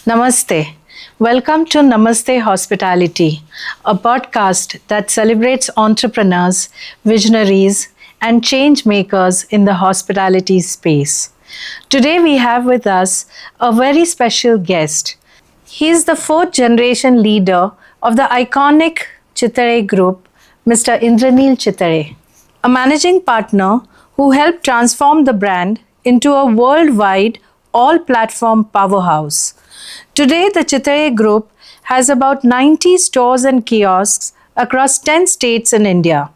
Namaste. Welcome to Namaste Hospitality, a podcast that celebrates entrepreneurs, visionaries, and change makers in the hospitality space. Today we have with us a very special guest. He is the fourth generation leader of the iconic Chitale Group, Mr. Indraneel Chitale, a managing partner who helped transform the brand into a worldwide all-platform powerhouse. Today, the Chitale Group has about 90 stores and kiosks across 10 states in India.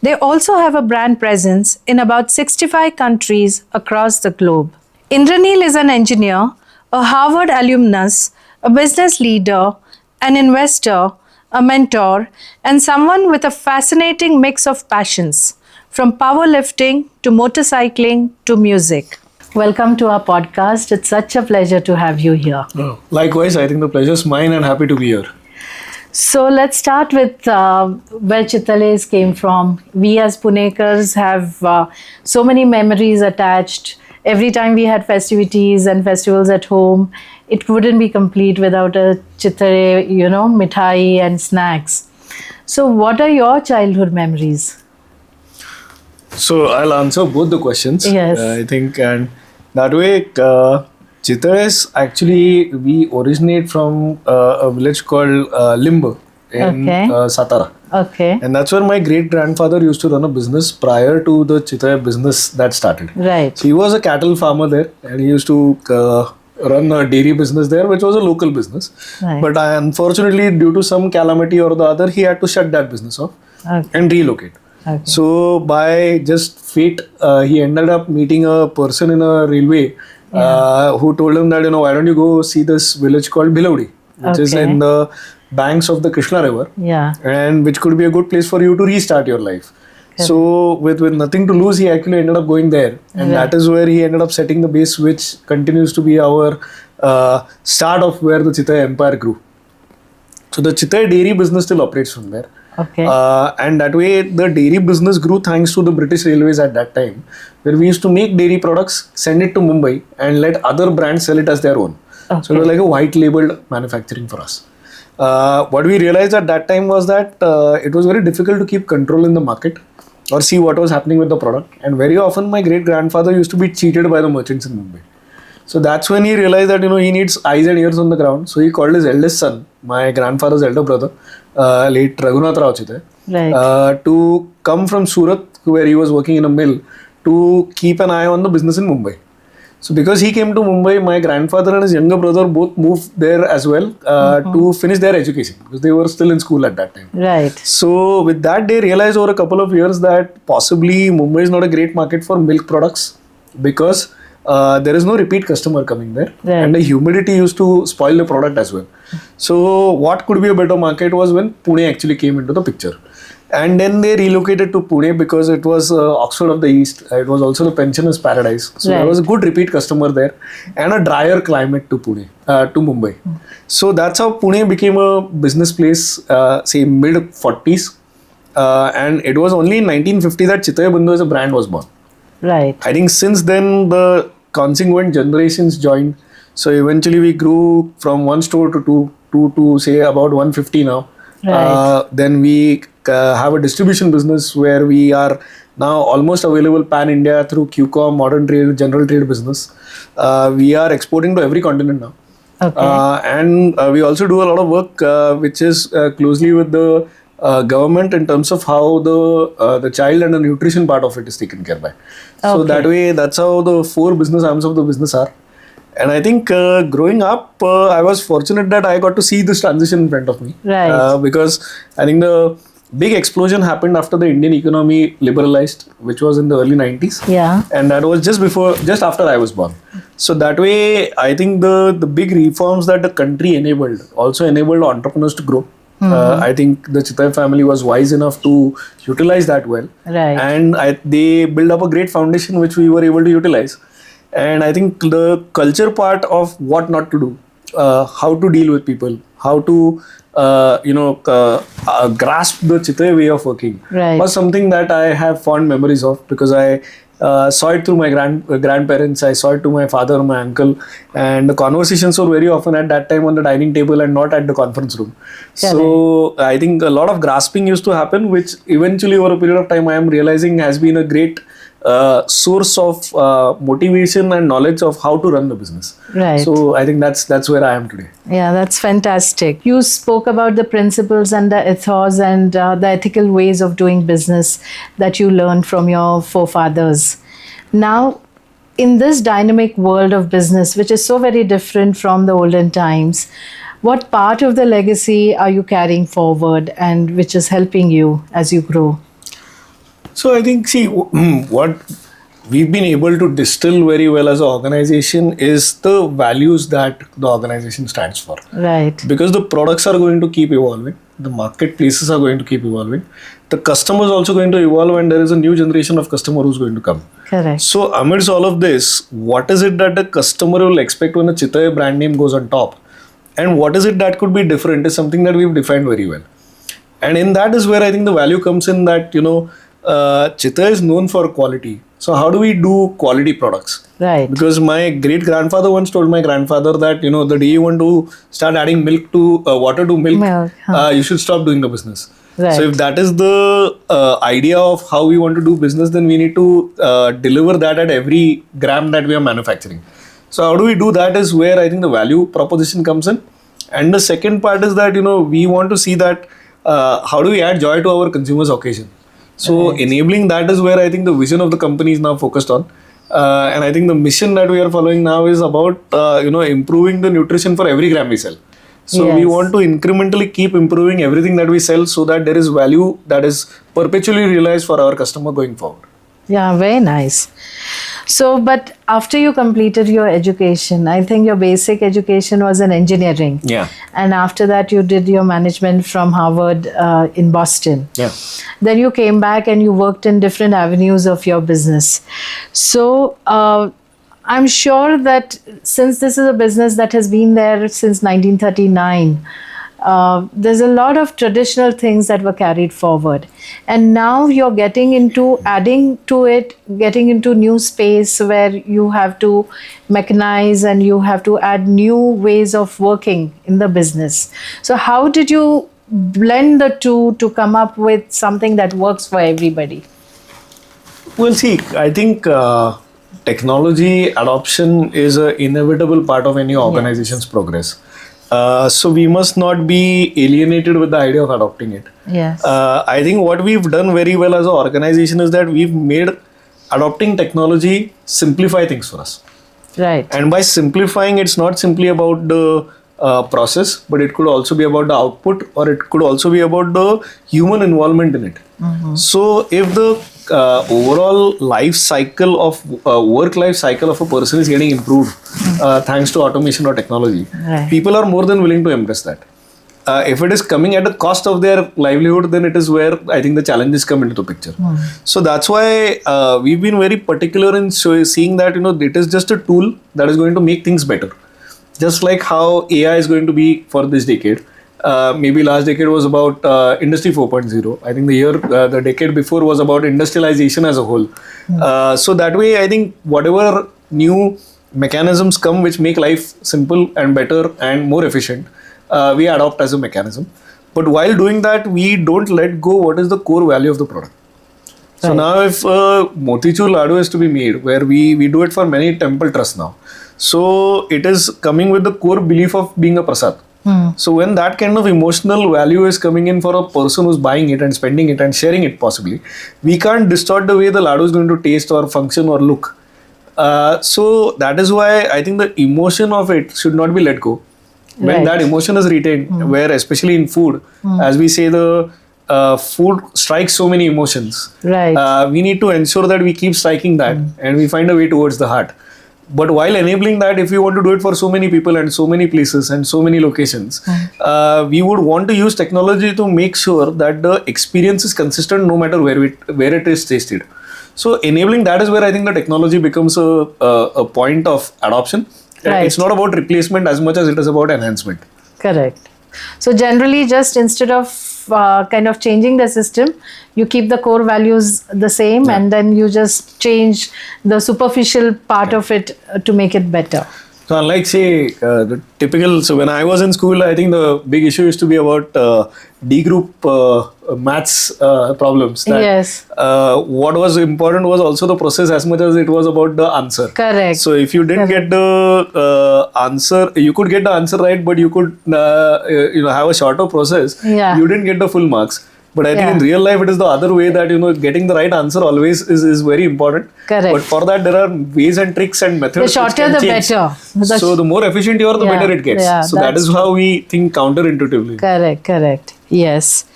They also have a brand presence in about 65 countries across the globe. Indranil is an engineer, a Harvard alumnus, a business leader, an investor, a mentor, and someone with a fascinating mix of passions, from powerlifting to motorcycling to music. Welcome to our podcast. It's such a pleasure to have you here. Oh, likewise, I think the pleasure is mine and happy to be here. So let's start with where Chitales came from. We as Punekars have so many memories attached. Every time we had festivities and festivals at home, it wouldn't be complete without a Chitale, mithai and snacks. So what are your childhood memories? So I'll answer both the questions. Yes. I think, and that way, Chitales actually, we originate from a village called Limbu in Satara. Okay. And that's where my great grandfather used to run a business prior to the Chitale business that started. Right. So he was a cattle farmer there and he used to run a dairy business there, which was a local business. Right. But unfortunately, due to some calamity or the other, he had to shut that business off and relocate. Okay. So by just fate, he ended up meeting a person in a railway who told him that, why don't you go see this village called Bhilaudi, which is in the banks of the Krishna River, and which could be a good place for you to restart your life. Okay. So with nothing to lose, he actually ended up going there, and that is where he ended up setting the base, which continues to be our start of where the Chitale empire grew. So the Chitale dairy business still operates from there. Okay. And that way, the dairy business grew thanks to the British Railways at that time, where we used to make dairy products, send it to Mumbai, and let other brands sell it as their own. Okay. So it was like a white labeled manufacturing for us. What we realized at that time was that it was very difficult to keep control in the market or see what was happening with the product. And very often, my great grandfather used to be cheated by the merchants in Mumbai. So that's when he realized that he needs eyes and ears on the ground. So he called his eldest son, my grandfather's elder brother, late Raghunath Rao Chitale, to come from Surat, where he was working in a mill, to keep an eye on the business in Mumbai. So because he came to Mumbai, my grandfather and his younger brother both moved there as well to finish their education, because they were still in school at that time. Right. So with that, they realized over a couple of years that possibly Mumbai is not a great market for milk products, because there is no repeat customer coming there, and the humidity used to spoil the product as well. So what could be a better market was when Pune actually came into the picture. And then they relocated to Pune because it was Oxford of the East. It was also the pensioners' paradise. So there was a good repeat customer there and a drier climate to Pune, to Mumbai. So that's how Pune became a business place, say mid-40s. And it was only in 1950 that Chitale Bandhu as a brand was born. Right. I think since then the consequent generations joined. So eventually we grew from one store to two to say about 150 now. Right. Then we have a distribution business where we are now almost available pan-India through QCOM, modern trade, general trade business. We are exporting to every continent now. Okay. And we also do a lot of work which is closely with the government in terms of how the child and the nutrition part of it is taken care by. So that way, that's how the four business arms of the business are. And I think growing up, I was fortunate that I got to see this transition in front of me. Right. Because I think the big explosion happened after the Indian economy liberalized, which was in the early 90s. Yeah. And that was just after I was born. So that way, I think the big reforms that the country enabled also enabled entrepreneurs to grow. I think the Chitale family was wise enough to utilize that well. Right. And they built up a great foundation which we were able to utilize. And I think the culture part of what not to do, how to deal with people, how to grasp the Chitale way of working was something that I have fond memories of, because I saw it through my grandparents, I saw it to my father, my uncle, and the conversations were very often at that time on the dining table and not at the conference room. So I think a lot of grasping used to happen, which eventually over a period of time I am realizing has been a great source of motivation and knowledge of how to run the business. Right. So I think that's where I am today. Yeah, that's fantastic. You spoke about the principles and the ethos and the ethical ways of doing business that you learned from your forefathers. Now, in this dynamic world of business, which is so very different from the olden times, what part of the legacy are you carrying forward and which is helping you as you grow? So I think, see, what we've been able to distill very well as an organization is the values that the organization stands for. Right. Because the products are going to keep evolving, the marketplaces are going to keep evolving, the customer is also going to evolve, and there is a new generation of customer who's going to come. Correct. So amidst all of this, what is it that the customer will expect when a Chitale brand name goes on top? And what is it that could be different is something that we've defined very well. And in that is where I think the value comes in, that, Chitale is known for quality. So how do we do quality products? Right. Because my great grandfather once told my grandfather that, the day you want to start adding milk to water to milk, you should stop doing the business. Right. So if that is the idea of how we want to do business, then we need to deliver that at every gram that we are manufacturing. So how do we do that is where I think the value proposition comes in. And the second part is that, we want to see that how do we add joy to our consumers' occasion. So enabling that is where I think the vision of the company is now focused on. And I think the mission that we are following now is about, improving the nutrition for every gram we sell. So we want to incrementally keep improving everything that we sell so that there is value that is perpetually realized for our customer going forward. Yeah, very nice. So, but after you completed your education, I think your basic education was in engineering. Yeah. And after that, you did your management from Harvard in Boston. Yeah. Then you came back and you worked in different avenues of your business. So, I'm sure that since this is a business that has been there since 1939, there's a lot of traditional things that were carried forward, and now you're getting into adding to it, getting into new space where you have to mechanize and you have to add new ways of working in the business. So how did you blend the two to come up with something that works for everybody? Well, see, I think technology adoption is an inevitable part of any organization's progress. So we must not be alienated with the idea of adopting it. Yes. I think what we've done very well as an organization is that we've made adopting technology simplify things for us. Right. And by simplifying, it's not simply about the process, but it could also be about the output, or it could also be about the human involvement in it. Mm-hmm. So if the overall life cycle of work life cycle of a person is getting improved thanks to automation or technology, people are more than willing to embrace that. If it is coming at the cost of their livelihood, then it is where I think the challenges come into the picture. So that's why we've been very particular in seeing that it is just a tool that is going to make things better. Just like how AI is going to be for this decade. Maybe last decade was about Industry 4.0. I think the decade before was about industrialization as a whole. So that way, I think whatever new mechanisms come which make life simple and better and more efficient, we adopt as a mechanism. But while doing that, we don't let go what is the core value of the product. So now if Motichur Ladu is to be made, where we do it for many temple trusts now. So it is coming with the core belief of being a prasad. So when that kind of emotional value is coming in for a person who's buying it and spending it and sharing it possibly, we can't distort the way the laddu is going to taste or function or look. So that is why I think the emotion of it should not be let go. When that emotion is retained, where especially in food, as we say, the food strikes so many emotions. Right. We need to ensure that we keep striking that and we find a way towards the heart. But while enabling that, if we want to do it for so many people and so many places and so many locations, we would want to use technology to make sure that the experience is consistent no matter where it is tasted. So enabling that is where I think the technology becomes a point of adoption. Right. It's not about replacement as much as it is about enhancement. Correct. So generally, just instead of kind of changing the system. You keep the core values the same, and then you just change the superficial part of it to make it better. So unlike say the typical, so when I was in school, I think the big issue used to be about D group maths problems. That, Yes. What was important was also the process as much as it was about the answer. Correct. So if you didn't get the answer, you could get the answer right, but you could have a shorter process. Yeah. You didn't get the full marks. But I think in real life, it is the other way that, getting the right answer always is very important. Correct. But for that, there are ways and tricks and methods. The shorter, the better. So the more efficient you are, the better it gets. Yeah, so that is how we think counterintuitively. Correct. Yes.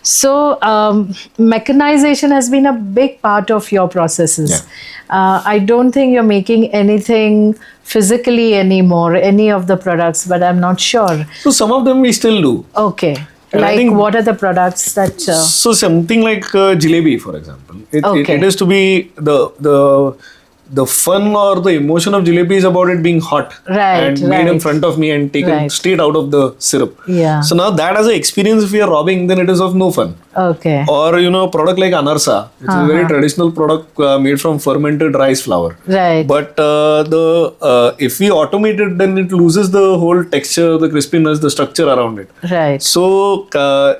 So mechanization has been a big part of your processes. I don't think you're making anything physically anymore, any of the products, but I'm not sure. So some of them we still do. Okay. And like what are the products that... So something like jalebi, for example. It is to be the fun or the emotion of jalebi is about it being hot and made in front of me and taken straight out of the syrup. Yeah. So now that as an experience, if we are robbing, then it is of no fun. Okay. Or a product like anarsa, which is a very traditional product made from fermented rice flour. Right. But if we automate it, then it loses the whole texture, the crispiness, the structure around it. Right. So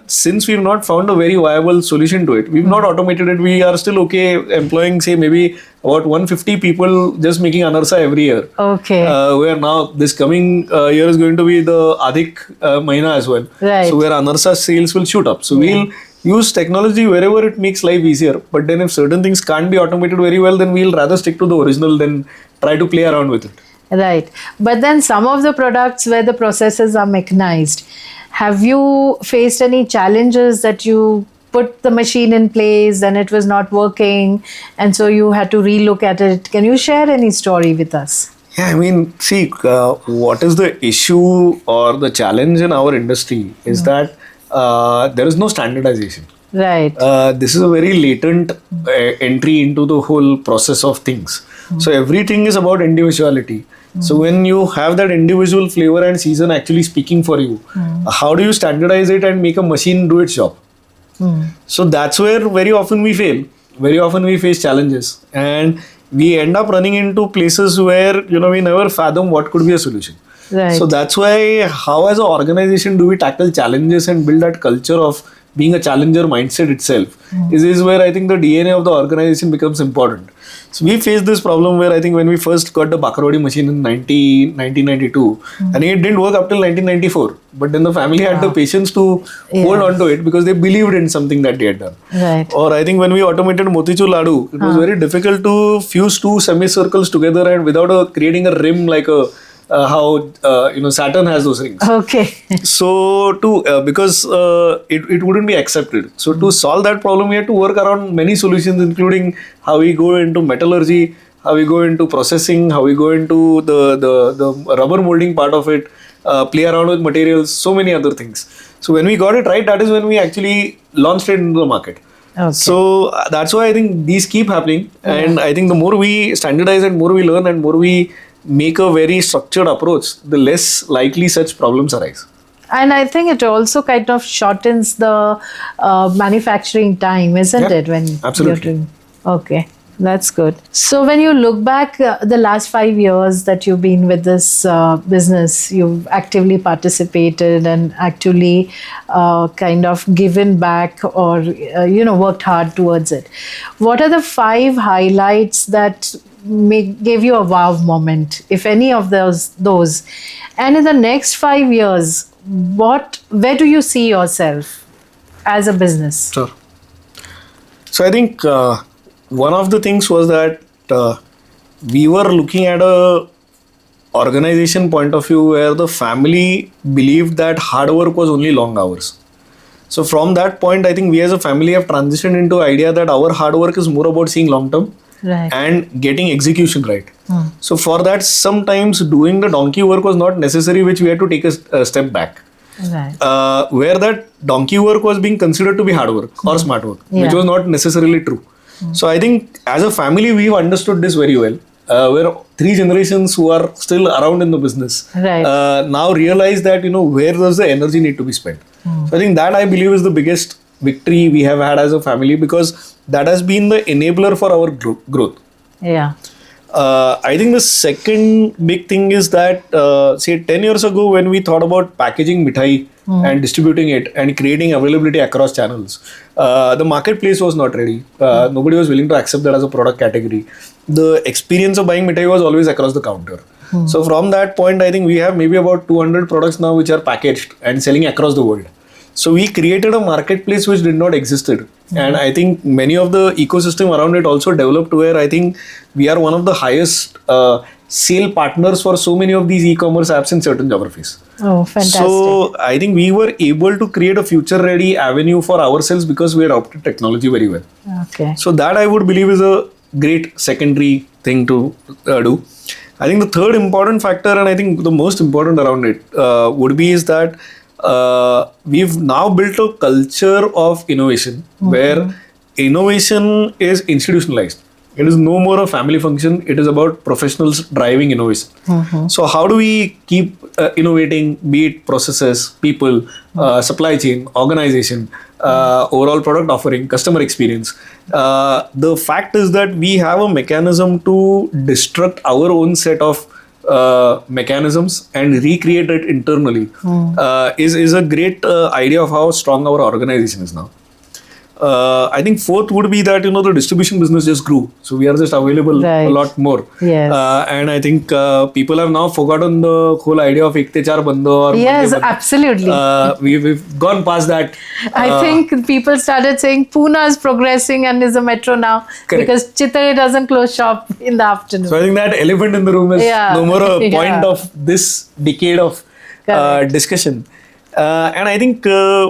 since we've not found a very viable solution to it, we've not automated it. We are still okay employing, say, maybe about 150 people just making anarsa every year. Okay. Where now this coming year is going to be the Adhik Mahina as well. Right. So where anarsa sales will shoot up. So we'll use technology wherever it makes life easier. But then if certain things can't be automated very well, then we'll rather stick to the original than try to play around with it. Right. But then some of the products where the processes are mechanized, have you faced any challenges that you put the machine in place and it was not working and so you had to relook at it? Can you share any story with us? Yeah, I mean, see, what is the issue or the challenge in our industry is that there is no standardization. Right. This is a very latent entry into the whole process of things. So everything is about individuality. So when you have that individual flavor and season actually speaking for you, how do you standardize it and make a machine do its job? So that's where very often we fail. Very often we face challenges and we end up running into places where, we never fathom what could be a solution. Right. So that's why how as an organization do we tackle challenges and build that culture of being a challenger mindset itself is where I think the DNA of the organization becomes important. So we faced this problem where I think when we first got the Bakarwadi machine in 1992, and it didn't work up till 1994. But then the family had the patience to hold on to it because they believed in something that they had done. Right. Or I think when we automated Motichur Ladu, it was very difficult to fuse two semicircles together and without creating a rim like how Saturn has those rings. Okay. So because it wouldn't be accepted. So to solve that problem, we had to work around many solutions, including how we go into metallurgy, how we go into processing, how we go into the rubber molding part of it, play around with materials, so many other things. So when we got it right, that is when we actually launched it into the market. Okay. So that's why I think these keep happening, and I think the more we standardize and more we learn and more we make a very structured approach, the less likely such problems arise. And I think it also kind of shortens the manufacturing time, isn't it? When absolutely. You're doing. Okay, that's good. So when you look back the last 5 years that you've been with this business, you've actively participated and actually kind of given back or worked hard towards it. What are the 5 highlights that gave you a wow moment, if any of those? And in the next 5 years, where do you see yourself as a business? Sure. So I think one of the things was that we were looking at a organization point of view where the family believed that hard work was only long hours. So from that point, I think we as a family have transitioned into the idea that our hard work is more about seeing long term. Right. And getting execution right. So for that, sometimes doing the donkey work was not necessary, which we had to take a step back. Right. Where that donkey work was being considered to be hard work or smart work, which was not necessarily true. So I think as a family, we've understood this very well. Where 3 generations who are still around in the business Right. now realize that, where does the energy need to be spent. So I think that I believe is the biggest victory we have had as a family, because that has been the enabler for our growth. Yeah. I think the second big thing is that, say 10 years ago, when we thought about packaging mithai and distributing it and creating availability across channels, the marketplace was not ready. Nobody was willing to accept that as a product category. The experience of buying mithai was always across the counter. So from that point, I think we have maybe about 200 products now which are packaged and selling across the world. So we created a marketplace which did not existed. And I think many of the ecosystem around it also developed, where I think we are one of the highest sale partners for so many of these e-commerce apps in certain geographies. Oh, fantastic. So I think we were able to create a future ready avenue for ourselves because we adopted technology very well. Okay. So that I would believe is a great secondary thing to do. I think the third important factor, and I think the most important around it, would be is that we've now built a culture of innovation where innovation is institutionalized. It is no more a family function. It is about professionals driving innovation. So how do we keep innovating, be it processes, people, supply chain, organization, overall product offering, customer experience? The fact is that we have a mechanism to destruct our own set of mechanisms and recreate it internally is a great idea of how strong our organization is now. I think fourth would be that, the distribution business just grew. So we are just available a lot more. Yes. And I think people have now forgotten the whole idea of Chitale Bandhu. Or yes, absolutely. We've gone past that. I think people started saying Pune is progressing and is a metro now. Correct. Because Chitale doesn't close shop in the afternoon. So I think that elephant in the room is no more a point of this decade of discussion. And I think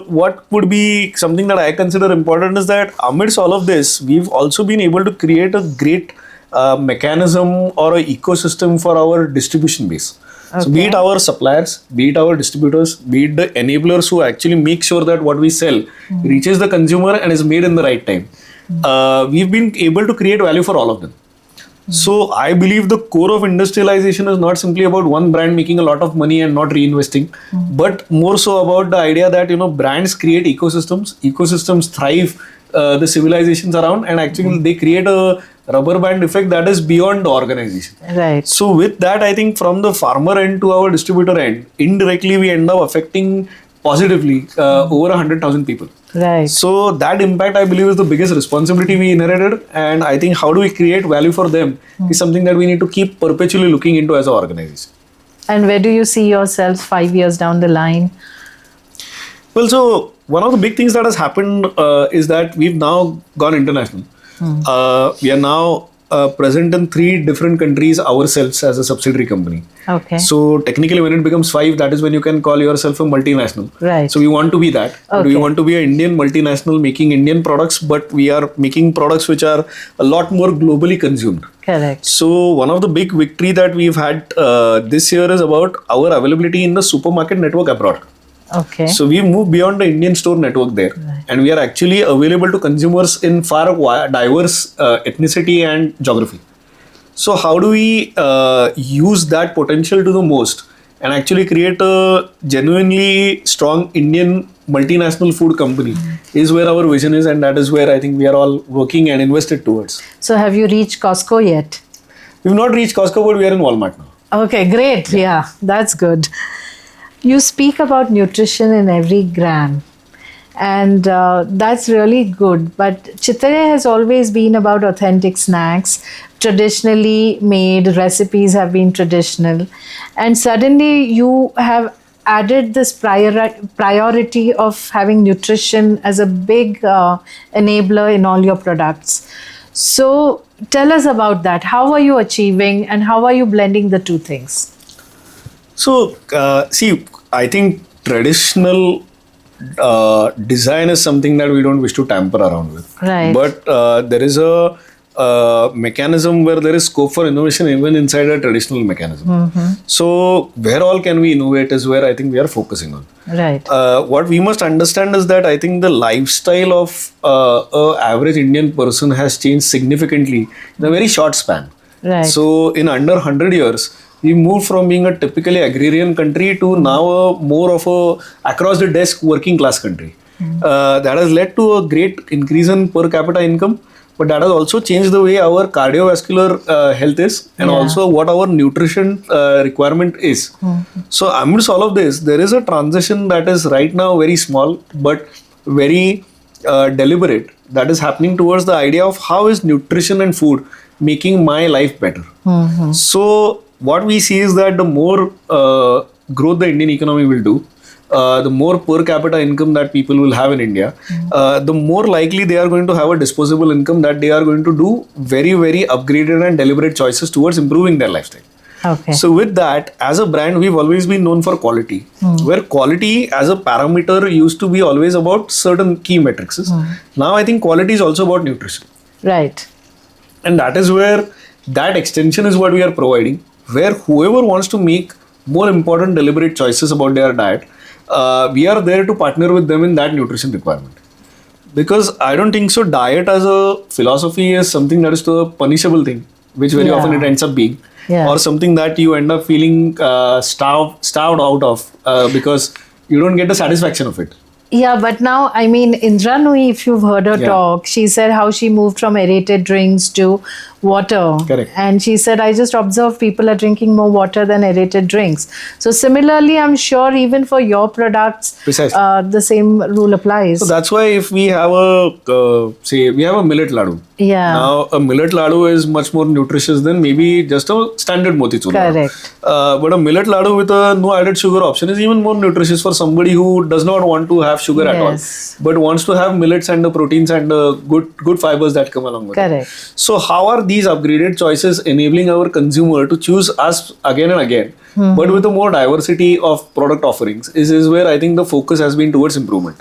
what would be something that I consider important is that amidst all of this, we've also been able to create a great mechanism or an ecosystem for our distribution base. Okay. So be it our suppliers, be it our distributors, be it the enablers who actually make sure that what we sell reaches the consumer and is made in the right time. We've been able to create value for all of them. So I believe the core of industrialization is not simply about one brand making a lot of money and not reinvesting, but more so about the idea that, brands create ecosystems thrive the civilizations around, and actually they create a rubber band effect that is beyond the organization. Right. So with that, I think from the farmer end to our distributor end, indirectly we end up affecting positively over 100,000 people. Right. So that impact, I believe, is the biggest responsibility we inherited, and I think how do we create value for them is something that we need to keep perpetually looking into as an organization. And where do you see yourselves 5 years down the line? Well, so one of the big things that has happened is that we've now gone international. We are now present in 3 different countries ourselves as a subsidiary company. Okay. So technically when it becomes 5, that is when you can call yourself a multinational. Right. So we want to be that. Okay. We want to be an Indian multinational making Indian products, but we are making products which are a lot more globally consumed. Correct. So one of the big victory that we've had this year is about our availability in the supermarket network abroad. Okay. So we moved beyond the Indian store network there, and we are actually available to consumers in far diverse ethnicity and geography. So how do we use that potential to the most and actually create a genuinely strong Indian multinational food company is where our vision is, and that is where I think we are all working and invested towards. So have you reached Costco yet? We've not reached Costco, but we are in Walmart now. Okay, great. Yeah, that's good. You speak about nutrition in every gram, and that's really good. But Chitale has always been about authentic snacks, traditionally made recipes have been traditional, and suddenly you have added this priority of having nutrition as a big enabler in all your products. So tell us about that. How are you achieving, and how are you blending the two things? So, see, I think traditional design is something that we don't wish to tamper around with. Right. But there is a mechanism where there is scope for innovation even inside a traditional mechanism. So, where all can we innovate is where I think we are focusing on. Right. What we must understand is that I think the lifestyle of an average Indian person has changed significantly in a very short span. Right. So, in under 100 years, we moved from being a typically agrarian country to now a more of a across the desk working class country. That has led to a great increase in per capita income, but that has also changed the way our cardiovascular health is, and also what our nutrition requirement is. So amidst all of this, there is a transition that is right now very small but very deliberate, that is happening towards the idea of how is nutrition and food making my life better. So what we see is that the more growth the Indian economy will do, the more per capita income that people will have in India, the more likely they are going to have a disposable income that they are going to do very, very upgraded and deliberate choices towards improving their lifestyle. Okay. So with that, as a brand, we've always been known for quality, where quality as a parameter used to be always about certain key metrics. Now I think quality is also about nutrition. Right. And that is where that extension is what we are providing, where whoever wants to make more important deliberate choices about their diet, we are there to partner with them in that nutrition requirement. Because I don't think so diet as a philosophy is something that is the punishable thing, which very often it ends up being, or something that you end up feeling starved out of because you don't get the satisfaction of it. Yeah, but now, I mean, Indraneel, if you've heard her talk, she said how she moved from aerated drinks to water. Correct. And she said, I just observed people are drinking more water than aerated drinks. So similarly, I'm sure even for your products, the same rule applies. So that's why if we have we have a millet laddu. Yeah. Now, a millet laddu is much more nutritious than maybe just a standard motichur. Correct. But a millet laddu with a no added sugar option is even more nutritious for somebody who does not want to have sugar at all, but wants to have millets and the proteins and good fibers that come along with it. So how are these upgraded choices enabling our consumer to choose us again and again, but with a more diversity of product offerings is where I think the focus has been towards improvement.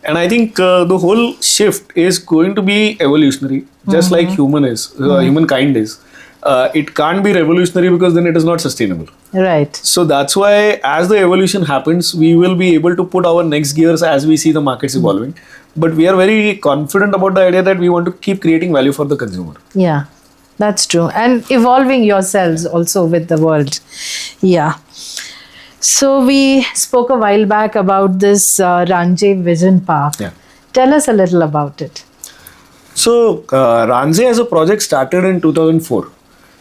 And I think the whole shift is going to be evolutionary, just like humankind is. It can't be revolutionary because then it is not sustainable. Right. So that's why as the evolution happens, we will be able to put our next gears as we see the markets evolving. But we are very confident about the idea that we want to keep creating value for the consumer. Yeah, that's true. And evolving yourselves also with the world. Yeah. So we spoke a while back about this Ranjay Vision Park. Yeah. Tell us a little about it. So Ranjay as a project started in 2004.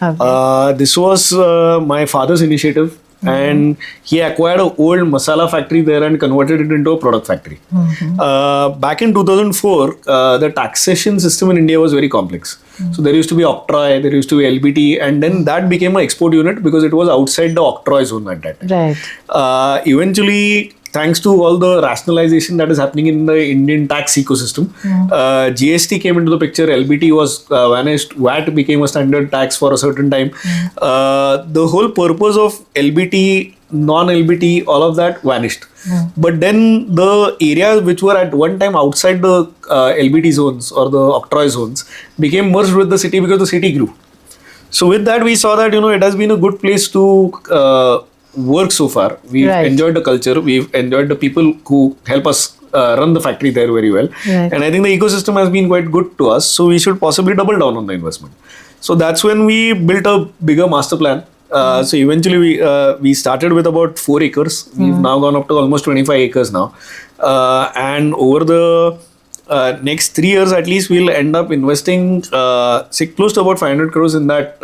Okay. This was my father's initiative, and he acquired an old masala factory there and converted it into a product factory. Back in 2004, the taxation system in India was very complex. So there used to be octroi, there used to be LBT, and then that became an export unit because it was outside the octroi zone at that time. Right. Eventually, thanks to all the rationalization that is happening in the Indian tax ecosystem, GST came into the picture, LBT was vanished, VAT became a standard tax for a certain time. The whole purpose of LBT, non-LBT, all of that vanished. But then the areas which were at one time outside the LBT zones or the octroi zones became merged with the city because the city grew. So with that, we saw that, it has been a good place to work so far. We've enjoyed the culture. We've enjoyed the people who help us run the factory there very well. And I think the ecosystem has been quite good to us. So we should possibly double down on the investment. So that's when we built a bigger master plan. So eventually we started with about 4 acres. We've now gone up to almost 25 acres now. And over the next 3 years at least, we'll end up investing close to about 500 crores in that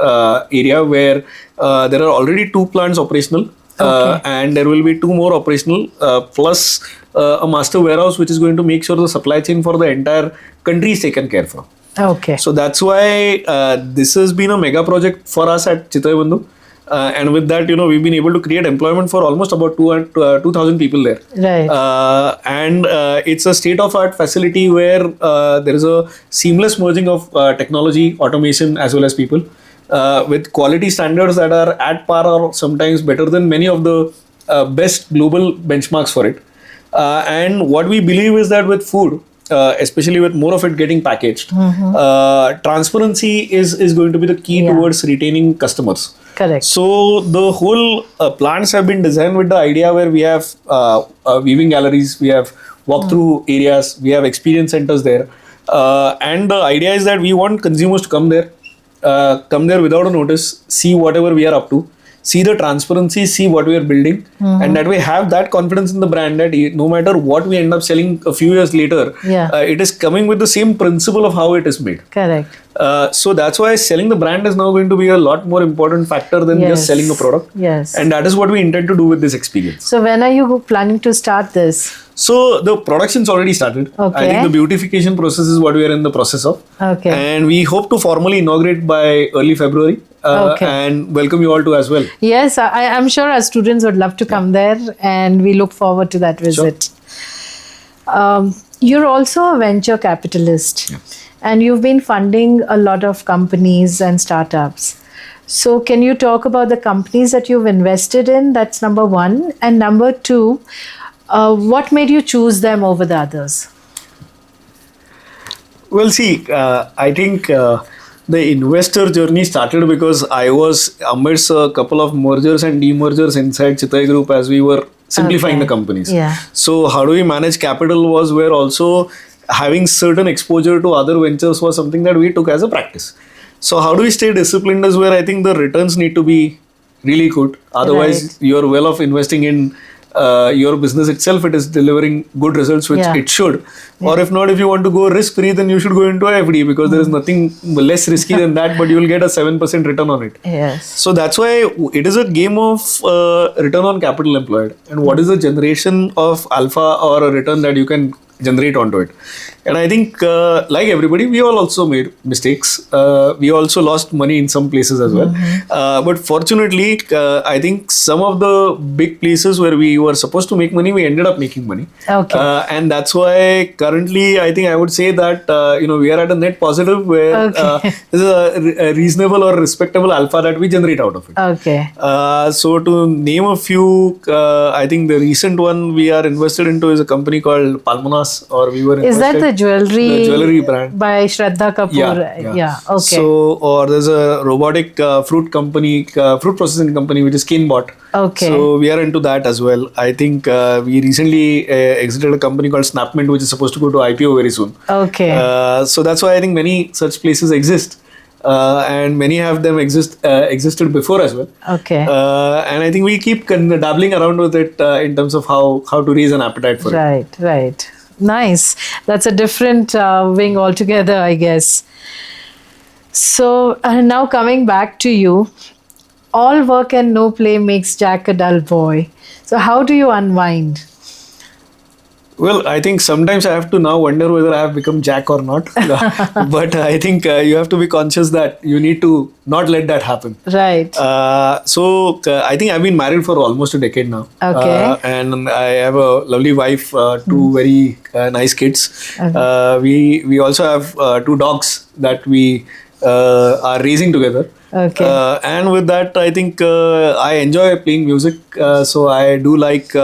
area where there are already 2 plants operational. And there will be 2 more operational, plus a master warehouse which is going to make sure the supply chain for the entire country is taken care of. Okay. So that's why this has been a mega project for us at Chitale Bandhu. And with that, we've been able to create employment for almost about 2,000 people there. Right. And it's a state-of-art facility where there is a seamless merging of technology, automation, as well as people, with quality standards that are at par or sometimes better than many of the best global benchmarks for it. And what we believe is that with food, especially with more of it getting packaged, transparency is going to be the key towards retaining customers. Correct. So the whole plants have been designed with the idea where we have weaving galleries, we have walk-through areas, we have experience centers there. And the idea is that we want consumers to come there without a notice, see whatever we are up to, see the transparency, see what we are building, and that way have that confidence in the brand that no matter what we end up selling a few years later, it is coming with the same principle of how it is made. Correct. So that's why selling the brand is now going to be a lot more important factor than just selling a product. Yes. And that is what we intend to do with this experience. So when are you planning to start this? So the production's already started. Okay. I think the beautification process is what we are in the process of. Okay. And we hope to formally inaugurate by early February. And welcome you all to as well. Yes, I'm sure our students would love to come there, and we look forward to that visit. Sure. You're also a venture capitalist, and you've been funding a lot of companies and startups. So can you talk about the companies that you've invested in? That's number one. And number two, what made you choose them over the others? Well, see, I think the investor journey started because I was amidst a couple of mergers and demergers inside Chitale Group as we were simplifying the companies. So how do we manage capital was where also having certain exposure to other ventures was something that we took as a practice. So how do we stay disciplined is where I think the returns need to be really good. Otherwise, you're well off investing in your business itself. It is delivering good results, which it should. Or if not, if you want to go risk free, then you should go into FD because there is nothing less risky than that, but you will get a 7% return on it. Yes. So that's why it is a game of return on capital employed. And what is the generation of alpha or a return that you can generate onto it. And I think like everybody, we all also made mistakes. We also lost money in some places as well. But fortunately, I think some of the big places where we were supposed to make money, we ended up making money. Okay. And that's why currently I think I would say that we are at a net positive where there's a reasonable or respectable alpha that we generate out of it. Okay. So to name a few, I think the recent one we are invested into is a company called Palmanas, or we were Is that the jewelry brand by Shraddha Kapoor? Yeah. Okay. So, or there's a robotic fruit processing company which is Canebot. Okay. So we are into that as well. I think we recently exited a company called Snapmint, which is supposed to go to IPO very soon. Okay. So that's why I think many such places exist. And many of them existed before as well. Okay. And I think we keep dabbling around with it in terms of how to raise an appetite for it. Right. Nice. That's a different wing altogether, I guess. So now coming back to you, all work and no play makes Jack a dull boy. So how do you unwind? Well, I think sometimes I have to now wonder whether I have become Jack or not. But I think you have to be conscious that you need to not let that happen. Right. So I think I've been married for almost a decade now. Okay. And I have a lovely wife, two very nice kids. Okay. We also have two dogs that we are raising together. Okay. And with that, I think I enjoy playing music. So I do like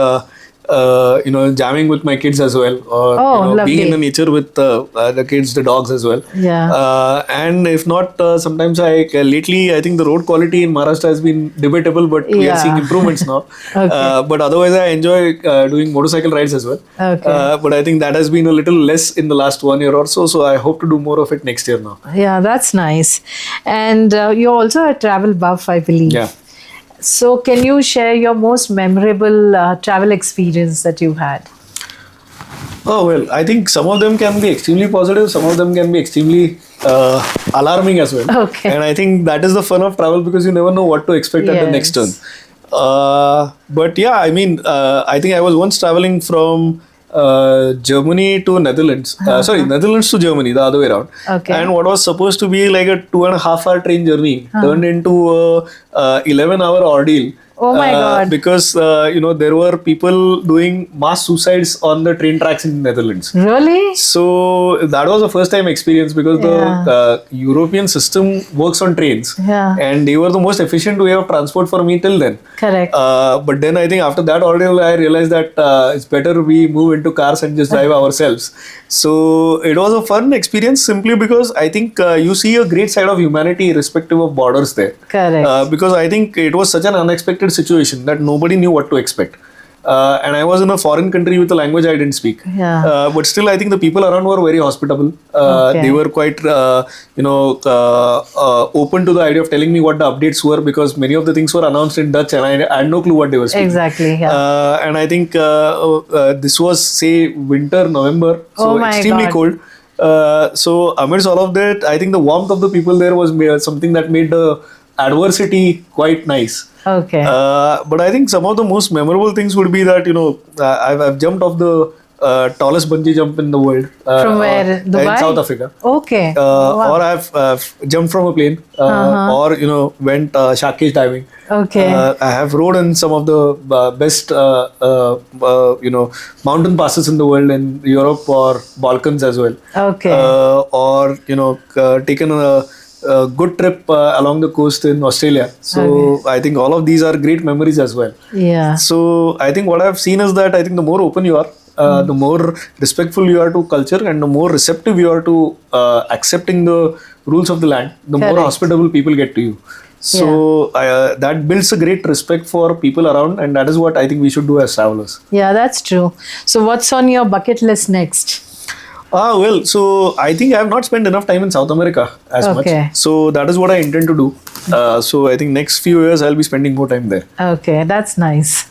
jamming with my kids as well, or being in the nature with the kids, the dogs as well. Yeah. And if not, sometimes lately I think the road quality in Maharashtra has been debatable, but we are seeing improvements now. Okay. But otherwise, I enjoy doing motorcycle rides as well. Okay. But I think that has been a little less in the last 1 year or so. So I hope to do more of it next year now. Yeah, that's nice. And you're also a travel buff, I believe. Yeah. So can you share your most memorable travel experience that you had? Oh, well, I think some of them can be extremely positive. Some of them can be extremely alarming as well. Okay. And I think that is the fun of travel because you never know what to expect at the next turn. But yeah, I mean, I think I was once traveling from Germany to Netherlands. Netherlands to Germany, the other way around. Okay. And what was supposed to be like a 2.5-hour train journey turned into a 11-hour ordeal. Oh my God. Because, there were people doing mass suicides on the train tracks in the Netherlands. Really? So that was a first time experience because the European system works on trains. Yeah. And they were the most efficient way of transport for me till then. Correct. But then I think after that ordeal, I realized that it's better we move into cars and just drive ourselves. So it was a fun experience simply because I think you see a great side of humanity irrespective of borders there. Correct. Because I think it was such an unexpected situation that nobody knew what to expect. and I was in a foreign country with a language I didn't speak. Yeah. But still, I think the people around were very hospitable. Okay. They were quite, open to the idea of telling me what the updates were, because many of the things were announced in Dutch and I had no clue what they were speaking. Exactly. Yeah. And I think this was, say, winter, November, so Oh my extremely God. cold. So amidst all of that, I think the warmth of the people there was something that made the adversity quite nice. Okay. But I think some of the most memorable things would be that, I've jumped off the tallest bungee jump in the world. From where? Dubai? In South Africa. Okay. Wow. Or I've jumped from a plane, or went shark cage diving. Okay. I have rode in some of the best mountain passes in the world in Europe or Balkans as well. Okay. Or taken a good trip along the coast in Australia. So I think all of these are great memories as well. Yeah. So I think what I've seen is that I think the more open you are, the more respectful you are to culture, and the more receptive you are to accepting the rules of the land, the more Correct. hospitable people get to you. So that builds a great respect for people around, and that is what I think we should do as travelers. Yeah, that's true. So what's on your bucket list next? Well, so I think I have not spent enough time in South America as Okay. much. So that is what I intend to do. So I think next few years I'll be spending more time there. Okay, that's nice.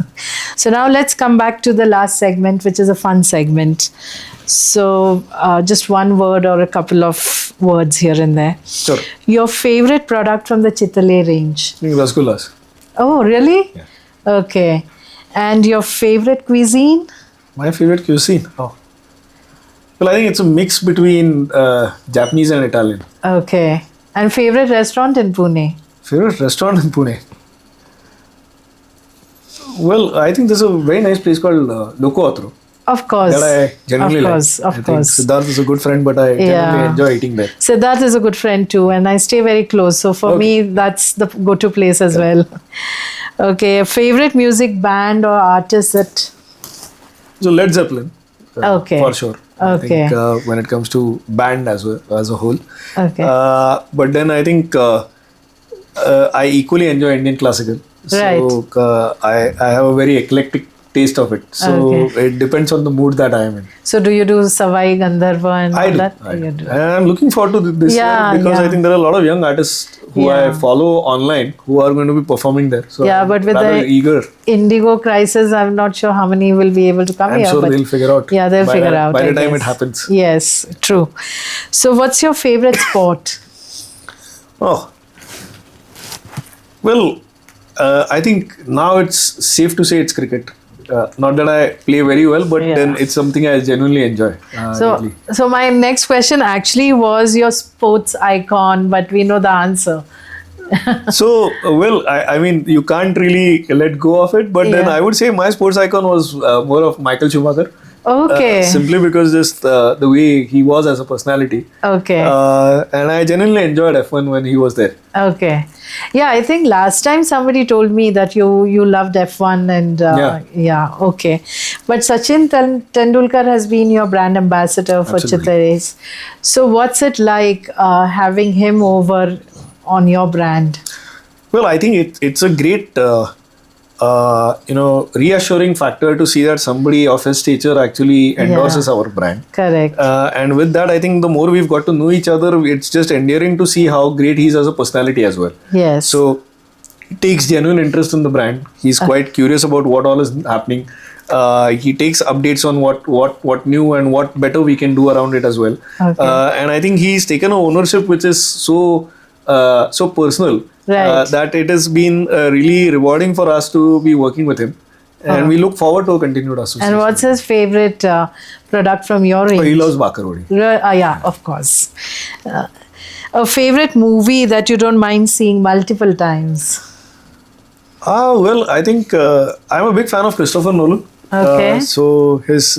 So now let's come back to the last segment, which is a fun segment. So just one word or a couple of words here and there. Sure. Your favorite product from the Chitale range? I think rasgullas. Oh, really? Yeah. Okay. And your favorite cuisine? My favorite cuisine. Oh. Well, I think it's a mix between Japanese and Italian. Okay. And favorite restaurant in Pune? Favorite restaurant in Pune? Well, I think there's a very nice place called Loco Otro Of course. that I genuinely Of like. course, of I think course. Siddharth is a good friend, but I genuinely enjoy eating there. Siddharth is a good friend too, and I stay very close. So for me, that's the go-to place as well. Okay, a favorite music band or artist that? So Led Zeppelin, Okay. for sure. Okay. I think when it comes to band as a whole. Okay. But then I think I equally enjoy Indian classical. So I have a very eclectic taste of it. So it depends on the mood that I am in. So do you do Savai Gandharva and I all do. that? I do. You do. And I'm looking forward to this year because I think there are a lot of young artists who I follow online who are going to be performing there. So Yeah, I'm but with rather the eager. Indigo crisis, I'm not sure how many will be able to come I'm here. sure but they'll figure out. Yeah, they'll by figure the- out. by I the time guess. it happens. Yes, true. So what's your favorite sport? Oh. Well, I think now it's safe to say it's cricket. Not that I play very well, but then it's something I genuinely enjoy. So my next question actually was your sports icon, but we know the answer. So, I mean, you can't really let go of it, but then I would say my sports icon was more of Michael Schumacher. Okay. Simply because just the way he was as a personality. Okay. And I genuinely enjoyed F1 when he was there. Okay. Yeah, I think last time somebody told me that you loved F1 and okay. But Sachin Tendulkar has been your brand ambassador for Chitale. So what's it like having him over on your brand? Well, I think it's a great reassuring factor to see that somebody of his stature actually endorses our brand. Correct. And with that, I think the more we've got to know each other, it's just endearing to see how great he is as a personality as well. Yes. So he takes genuine interest in the brand. He's quite curious about what all is happening. He takes updates on what new and what better we can do around it as well. Okay. And I think he's taken an ownership which is so personal. Right. That it has been really rewarding for us to be working with him, and we look forward to a continued association. And what's his favorite product from your range? He loves Bakarodi. Yeah, of course. A favorite movie that you don't mind seeing multiple times? Well, I think I'm a big fan of Christopher Nolan. Okay. So his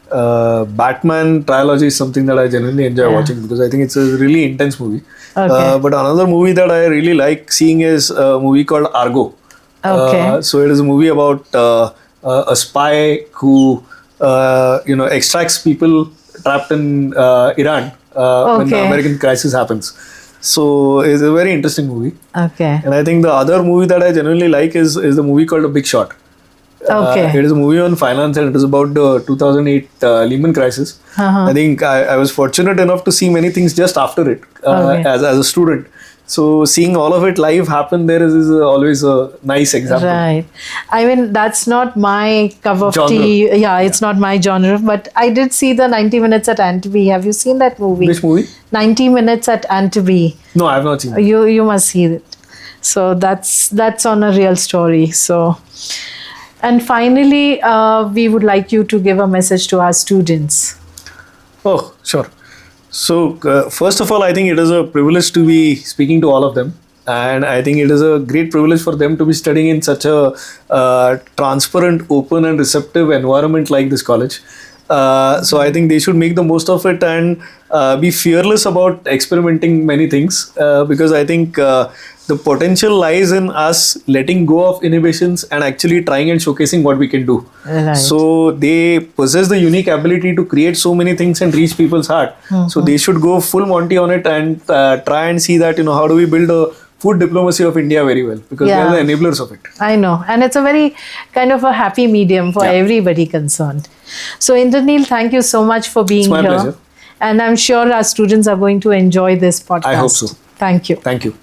Batman trilogy is something that I genuinely enjoy watching because I think it's a really intense movie. Okay. But another movie that I really like seeing is a movie called Argo. Okay. So it is a movie about a spy who extracts people trapped in Iran when the American crisis happens. So it's a very interesting movie. Okay. And I think the other movie that I genuinely like is the movie called The Big Short. Okay. It is a movie on finance, and it is about the 2008 Lehman crisis. I think I was fortunate enough to see many things just after it as a student. So seeing all of it live happen there is always a nice example. Right. I mean, that's not my cup of Genre. tea. Yeah, it's not my genre. But I did see the 90 Minutes at Antibes. Have you seen that movie? Which movie? 90 Minutes at Antibes. No, I have not seen it. You must see it. So that's on a real story. So, and finally, we would like you to give a message to our students. Oh, sure. So, first of all, I think it is a privilege to be speaking to all of them. And I think it is a great privilege for them to be studying in such a transparent, open, and receptive environment like this college. So, I think they should make the most of it and be fearless about experimenting many things because I think the potential lies in us letting go of inhibitions and actually trying and showcasing what we can do. Right. So they possess the unique ability to create so many things and reach people's heart. So they should go full Monty on it and try and see that, how do we build a food diplomacy of India very well, because they are the enablers of it. I know. And it's a very kind of a happy medium for everybody concerned. So Indraneel, thank you so much for being It's my here. pleasure. And I'm sure our students are going to enjoy this podcast. I hope so. Thank you. Thank you.